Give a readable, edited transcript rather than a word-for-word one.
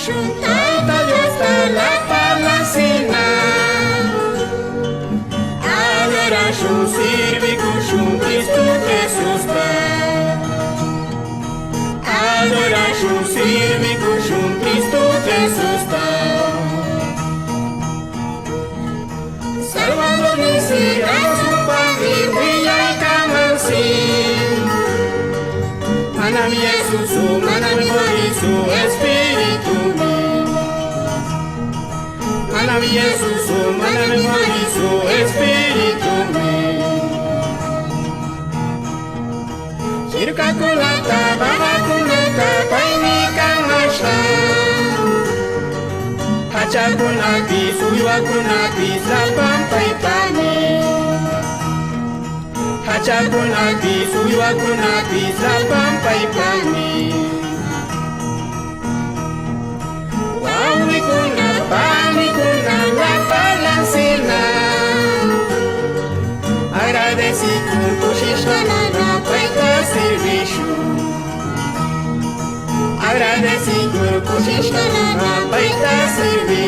juntar hasta la palacina. Adoração serve com Cristo Jesus tá. Adoração serve com Cristo Jesus tá. Salvador me será su Padre, brilla y camansi. Manami Jesus, manami Morisu, Espírito mi. Manami Jesus, manami Morisu, Espírito mi. Shirkakulata, babakulata, painika masha. Hachakunapi, suywakunapi, zapampai pani. Hachakunapi, suywakunapi, zapampai pani. Wawikuna, panikuna, la palancina. Agradecido por Xixalana, paita serviço. Agradecido por Xixalana, paita serviço.